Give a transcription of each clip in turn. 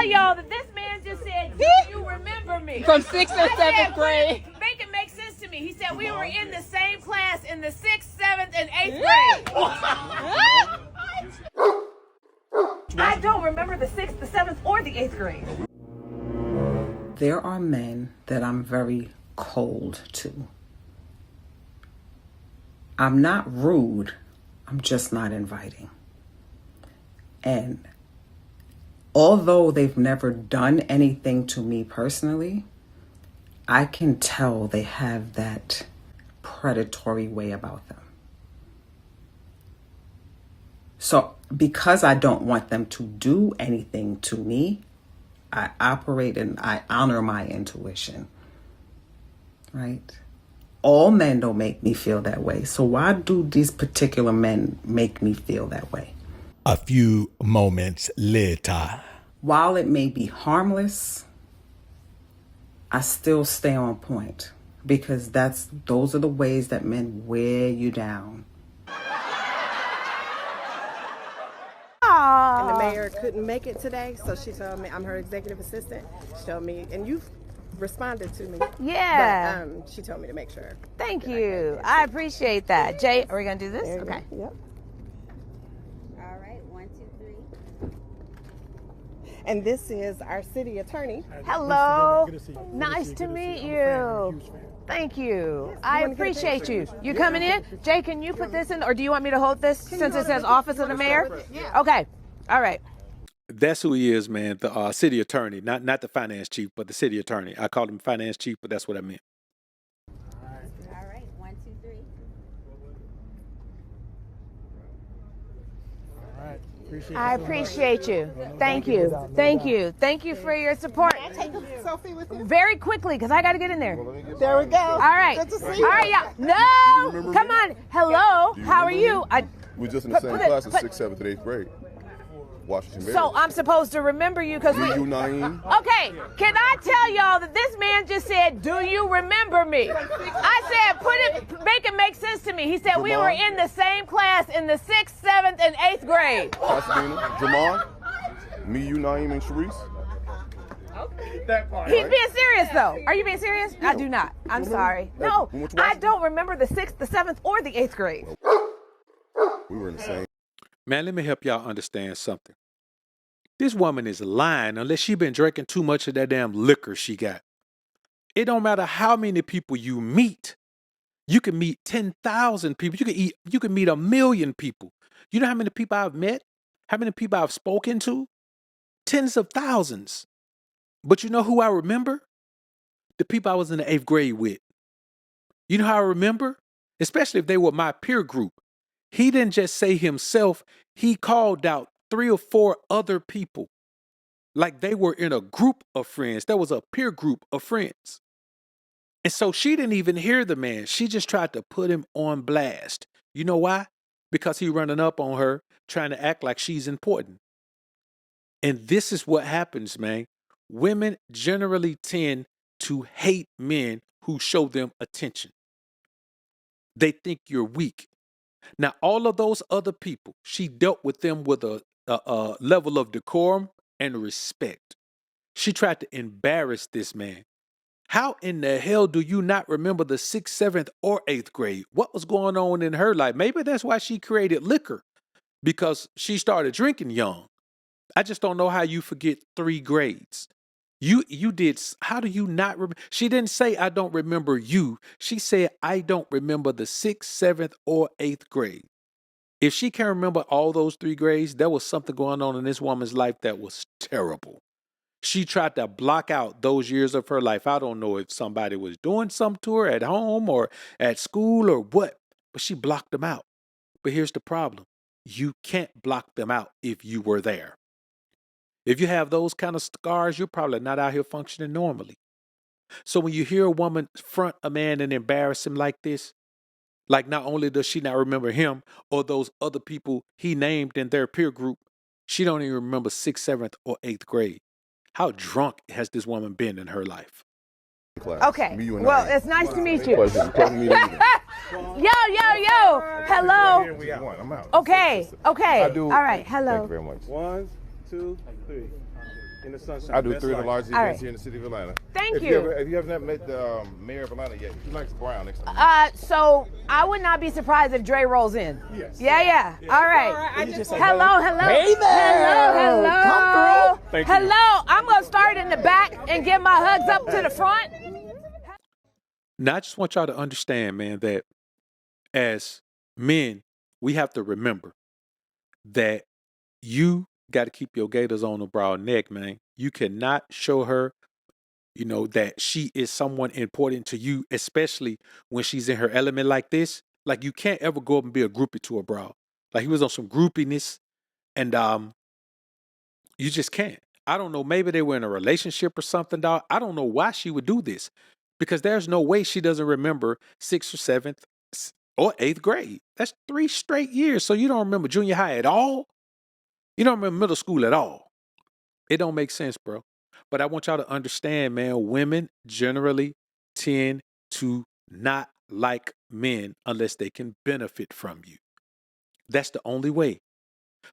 y'all that this man just said, do you remember me? From 6th or 7th grade. Make it make sense to me. He said we were in the same class in the 6th, 7th, and 8th grade. I don't remember the 6th, the 7th, or the 8th grade. There are men that I'm very cold to. I'm not rude, I'm just not inviting. And although they've never done anything to me personally, I can tell they have that predatory way about them. So because I don't want them to do anything to me, I operate and I honor my intuition, right? All men don't make me feel that way. So why do these particular men make me feel that way? A few moments later. While it may be harmless, I still stay on point because those are the ways that men wear you down. And the mayor couldn't make it today, so she told me, I'm her executive assistant. She told me, and you've responded to me. Yeah. But she told me to make sure. Thank you. I appreciate that. Jay, are we going to do this? Okay. Yep. All right, 1, 2, 3. And this is our city attorney. Hello. Nice to meet you. Thank you. I appreciate you. You coming in? Jay, can you put this in, or do you want me to hold this since it says Office of the Mayor? Yeah. Okay. All right. That's who he is, man. The city attorney, not the finance chief, but the city attorney. I called him finance chief, but that's what I meant. All right, 1, 2, 3. All right. I appreciate you. Thank you. Thank you. Thank you for your support. Can I take a selfie with you? Very quickly, because I got to get in there. There we go. All right. Good to see you. All right, yeah. No. Come on. Hello. How are you? We're just in the same class as 6th, 7th, and 8th grade. Washington Bay. So I'm supposed to remember you because we. Okay, can I tell y'all that this man just said, "Do you remember me?" I said, make it make sense to me. He said we were in the same class in the 6th, 7th, and 8th grade. Pasadena, Jamon, me, you, Naeem, and Sharice. That part. He's being serious though. Are you being serious? I do not. I'm sorry. No, I don't remember the 6th, the 7th, or the 8th grade. We were in the same. Man, let me help y'all understand something. This woman is lying unless she been drinking too much of that damn liquor she got. It don't matter how many people you meet. You can meet 10,000 people. You can meet 1 million people. You know how many people I've met? How many people I've spoken to? Tens of thousands. But you know who I remember? The people I was in the 8th grade with. You know how I remember? Especially if they were my peer group. He didn't just say himself, he called out 3 or 4 other people. Like they were in a group of friends. There was a peer group of friends. And so she didn't even hear the man. She just tried to put him on blast. You know why? Because he running up on her, trying to act like she's important. And this is what happens, man. Women generally tend to hate men who show them attention. They think you're weak. Now, all of those other people, she dealt with them with a level of decorum and respect. She tried to embarrass this man. How in the hell do you not remember the 6th, 7th, or 8th grade? What was going on in her life? Maybe that's why she created liquor, because she started drinking young. I just don't know how you forget 3 grades. You did. How do you not remember? She didn't say, I don't remember you. She said, I don't remember the 6th, 7th, or 8th grade. If she can't remember all those 3 grades, there was something going on in this woman's life that was terrible. She tried to block out those years of her life. I don't know if somebody was doing something to her at home or at school or what, but she blocked them out. But here's the problem. You can't block them out if you were there. If you have those kind of scars, you're probably not out here functioning normally. So when you hear a woman front a man and embarrass him like this, like not only does she not remember him or those other people he named in their peer group, she don't even remember 6th, 7th, or 8th grade. How drunk has this woman been in her life? Okay, well, it's nice to meet you. Yo. Hello. I'm out. Okay. I do. All right, hello. Thank you very much. 1, 2, 3. in the sunshine. I do Best 3 of the life. largest All events right. here in the city of Atlanta. Thank If you. If you haven't met the mayor of Atlanta yet, he likes brown next time. So I would not be surprised if Dre rolls in. Yes. Yeah. All right. Hello. Hey there. Hello. Come through. Thank you. Hello. I'm gonna start in the back and get my hugs up to the front. Now, I just want y'all to understand, man, that as men, we have to remember that you got to keep your gaiters on the broad neck, man. You cannot show her, that she is someone important to you, especially when she's in her element like this. Like, you can't ever go up and be a groupie to a broad. Like, he was on some groupiness, and you just can't. I don't know. Maybe they were in a relationship or something, dog. I don't know why she would do this, because there's no way she doesn't remember 6th or 7th or 8th grade. That's 3 straight years. So you don't remember junior high at all? You don't remember middle school at all? It don't make sense, bro. But I want y'all to understand, man, women generally tend to not like men unless they can benefit from you. That's the only way.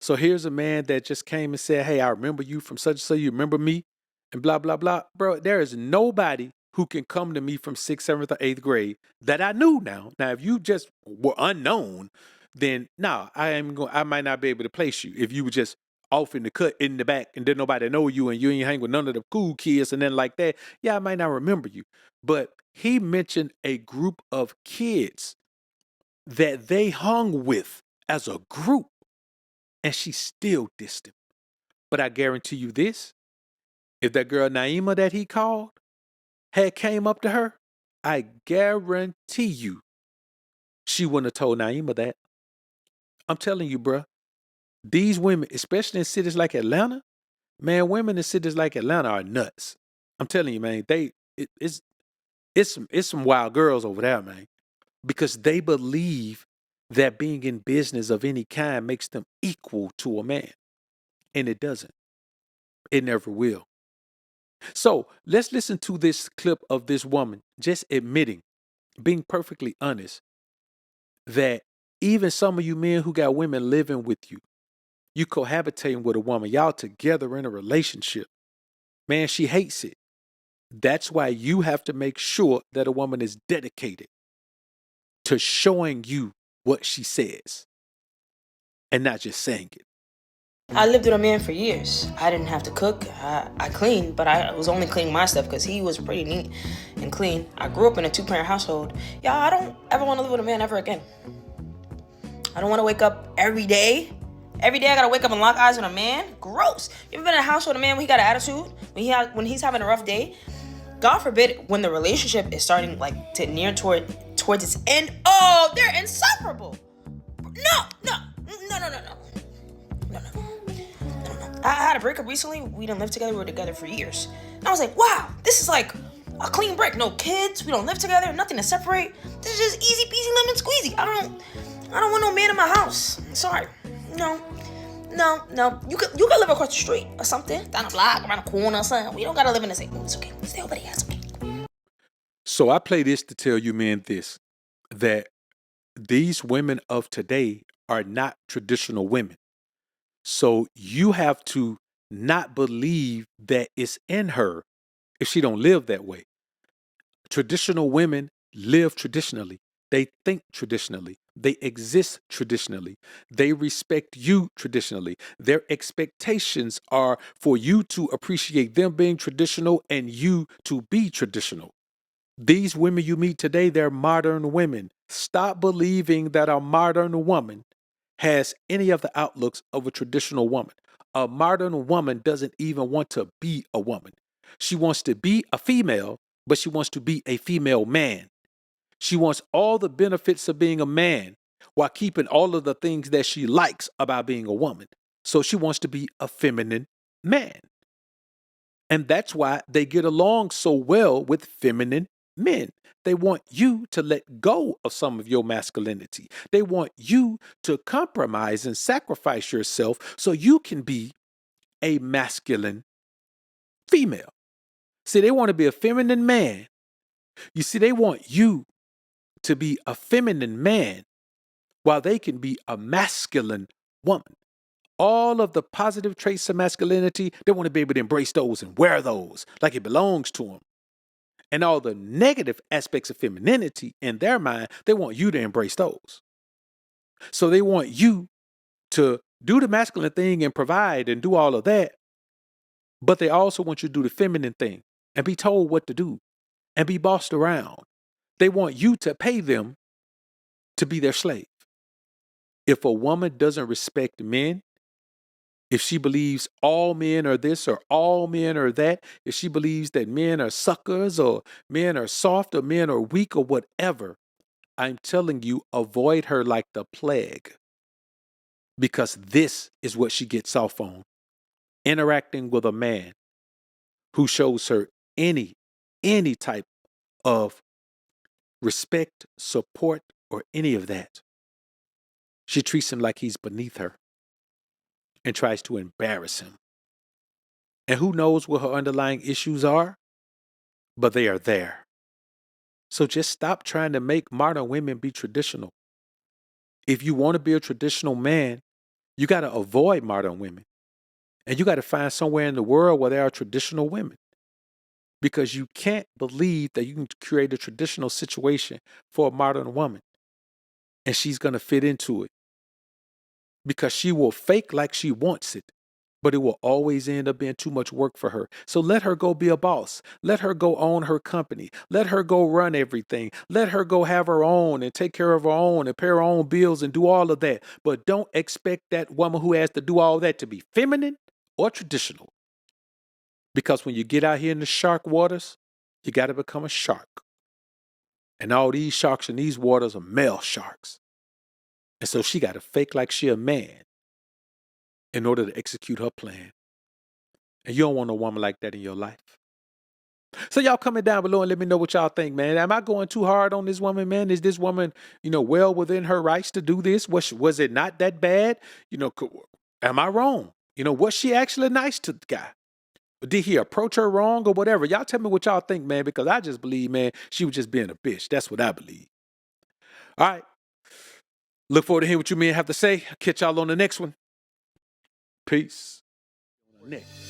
So here's a man that just came and said, hey, I remember you from such and such. You remember me? And blah, blah, blah. Bro, there is nobody who can come to me from 6th, 7th, or 8th grade that I knew now. Now, if you just were unknown, then I might not be able to place you. If you were just off in the cut in the back and didn't nobody know you and you ain't hang with none of the cool kids and then like that, I might not remember you. But he mentioned a group of kids that they hung with as a group, and she still dissed him. But I guarantee you this, if that girl Naima that he called had came up to her, I guarantee you she wouldn't have told Naima that. I'm telling you, bruh. These women, especially in cities like Atlanta, man, women in cities like Atlanta are nuts. I'm telling you, man, it's some wild girls over there, man, because they believe that being in business of any kind makes them equal to a man, and it doesn't. It never will. So let's listen to this clip of this woman just admitting, being perfectly honest, that even some of you men who got women living with you, you cohabitating with a woman, y'all together in a relationship, man, she hates it. That's why you have to make sure that a woman is dedicated to showing you what she says and not just saying it. I lived with a man for years. I didn't have to cook. I cleaned, but I was only cleaning my stuff because he was pretty neat and clean. I grew up in a 2-parent household. Y'all, I don't ever want to live with a man ever again. I don't want to wake up every day. Every day I gotta wake up and lock eyes with a man. Gross. You ever been in a house with a man when he got an attitude? When he's having a rough day? God forbid, when the relationship is starting to near towards its end. Oh, they're insufferable. No. I had a breakup recently. We didn't live together. We were together for years. And I was like, wow, this is like a clean break. No kids. We don't live together. Nothing to separate. This is just easy peasy lemon squeezy. I don't want no man in my house. I'm sorry. No. You could live across the street or something. Down the block, around the corner or something. We don't gotta live in the same room. It's okay. Stay over there. It's okay. So I play this to tell you, men, this, that these women of today are not traditional women. So you have to not believe that it's in her if she don't live that way. Traditional women live traditionally. They think traditionally. They exist traditionally. They respect you traditionally. Their expectations are for you to appreciate them being traditional and you to be traditional. These women you meet today, they're modern women. Stop believing that a modern woman has any of the outlooks of a traditional woman. A modern woman doesn't even want to be a woman. She wants to be a female, but she wants to be a female man. She wants all the benefits of being a man while keeping all of the things that she likes about being a woman. So she wants to be a feminine man. And that's why they get along so well with feminine men. They want you to let go of some of your masculinity. They want you to compromise and sacrifice yourself so you can be a masculine female. See, they want to be a feminine man. You see, they want you to be a feminine man while they can be a masculine woman. All of the positive traits of masculinity, they want to be able to embrace those and wear those like it belongs to them. And all the negative aspects of femininity in their mind, they want you to embrace those. So they want you to do the masculine thing and provide and do all of that. But they also want you to do the feminine thing and be told what to do and be bossed around. They want you to pay them to be their slave. If a woman doesn't respect men, if she believes all men are this or all men are that, if she believes that men are suckers or men are soft or men are weak or whatever, I'm telling you, avoid her like the plague. Because this is what she gets off on. Interacting with a man who shows her any type of respect, support, or any of that. She treats him like he's beneath her and tries to embarrass him. And who knows what her underlying issues are, but they are there. So just stop trying to make modern women be traditional. If you want to be a traditional man, you got to avoid modern women. And you got to find somewhere in the world where there are traditional women. Because you can't believe that you can create a traditional situation for a modern woman. And she's going to fit into it. Because she will fake like she wants it. But it will always end up being too much work for her. So let her go be a boss. Let her go own her company. Let her go run everything. Let her go have her own and take care of her own and pay her own bills and do all of that. But don't expect that woman who has to do all that to be feminine or traditional. Because when you get out here in the shark waters, you got to become a shark. And all these sharks in these waters are male sharks. And so she got to fake like she a man in order to execute her plan. And you don't want a woman like that in your life. So y'all comment down below and let me know what y'all think, man. Am I going too hard on this woman, man? Is this woman, well within her rights to do this? Was it not that bad? Am I wrong? Was she actually nice to the guy? Did he approach her wrong or whatever? Y'all tell me what y'all think, man, because I just believe, man, she was just being a bitch. That's what I believe. All right. Look forward to hearing what you men have to say. Catch y'all on the next one. Peace. Next.